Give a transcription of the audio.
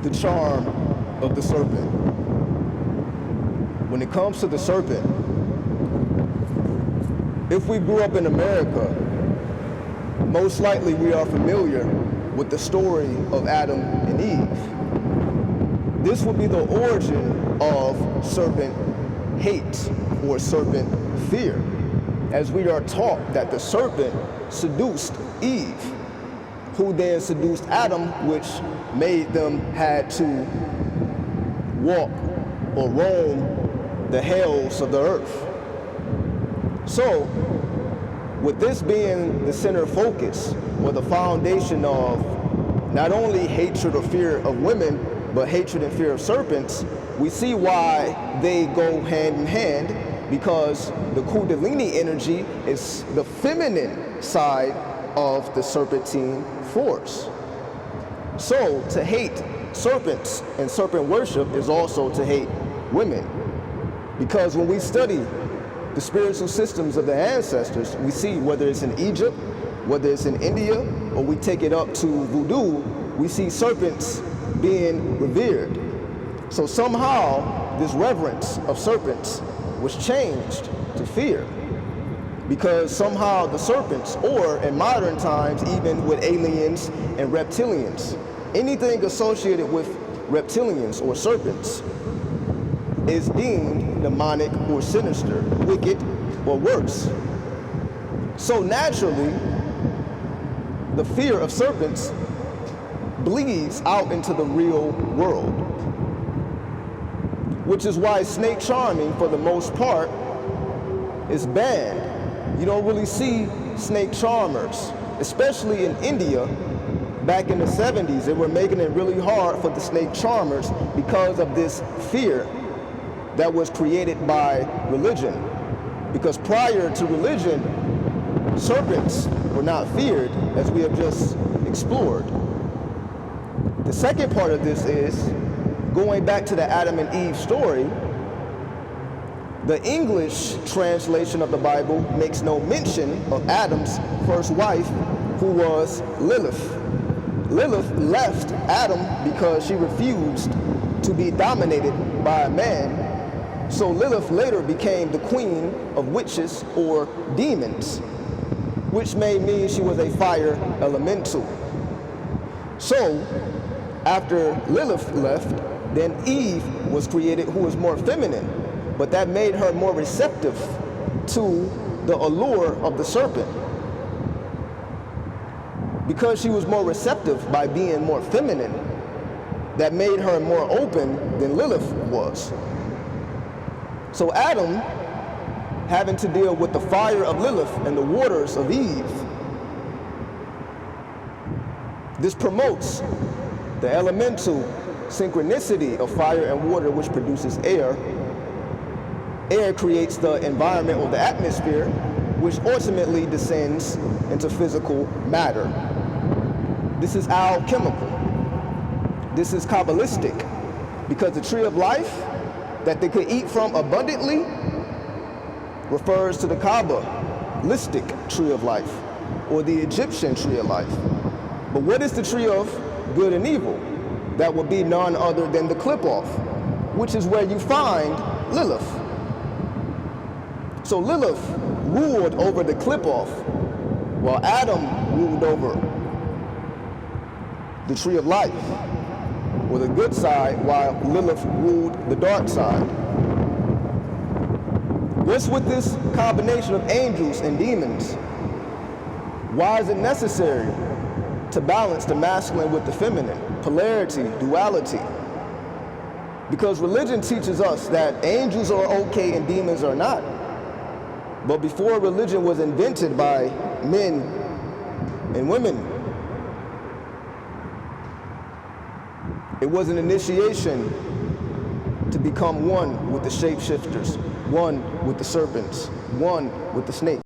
The Charm of the Serpent. When it comes to the serpent, if we grew up in America, most likely we are familiar with the story of Adam and Eve. This would be the origin of serpent hate or serpent fear, as we are taught that the serpent seduced Eve, who then seduced Adam, which made them had to walk or roam the hells of the earth. So, with this being the center focus or the foundation of not only hatred or fear of women, but hatred and fear of serpents, we see why they go hand in hand, because the Kundalini energy is the feminine side of the serpentine force. So to hate serpents and serpent worship is also to hate women, because when we study the spiritual systems of the ancestors, we see whether it's in Egypt, whether it's in India, or we take it up to voodoo, we see serpents being revered. So somehow this reverence of serpents was changed to fear, because somehow the serpents, or in modern times even with aliens and reptilians, anything associated with reptilians or serpents is deemed demonic or sinister, wicked, or worse. So naturally, the fear of serpents bleeds out into the real world, which is why snake charming, for the most part, is banned. You don't really see snake charmers, especially in India. Back in the 70s, they were making it really hard for the snake charmers because of this fear that was created by religion. Because prior to religion, serpents were not feared, as we have just explored. The second part of this is, going back to the Adam and Eve story, the English translation of the Bible makes no mention of Adam's first wife, who was Lilith. Lilith left Adam because she refused to be dominated by a man. So Lilith later became the queen of witches or demons, which may mean she was a fire elemental. So after Lilith left, then Eve was created, who was more feminine, but that made her more receptive to the allure of the serpent. Because she was more receptive by being more feminine, that made her more open than Lilith was. So Adam, having to deal with the fire of Lilith and the waters of Eve, this promotes the elemental synchronicity of fire and water, which produces air. Air creates the environment or the atmosphere, which ultimately descends into physical matter. This is alchemical. This is Kabbalistic, because the tree of life that they could eat from abundantly refers to the Kabbalistic tree of life, or the Egyptian tree of life. But what is the tree of good and evil? That would be none other than the clip-off, which is where you find Lilith. So Lilith ruled over the clip-off, while Adam ruled over the tree of life, or the good side, while Lilith ruled the dark side. What's with this combination of angels and demons? Why is it necessary to balance the masculine with the feminine? Polarity, duality. Because religion teaches us that angels are okay and demons are not. But before religion was invented by men and women, it was an initiation to become one with the shapeshifters, one with the serpents, one with the snake.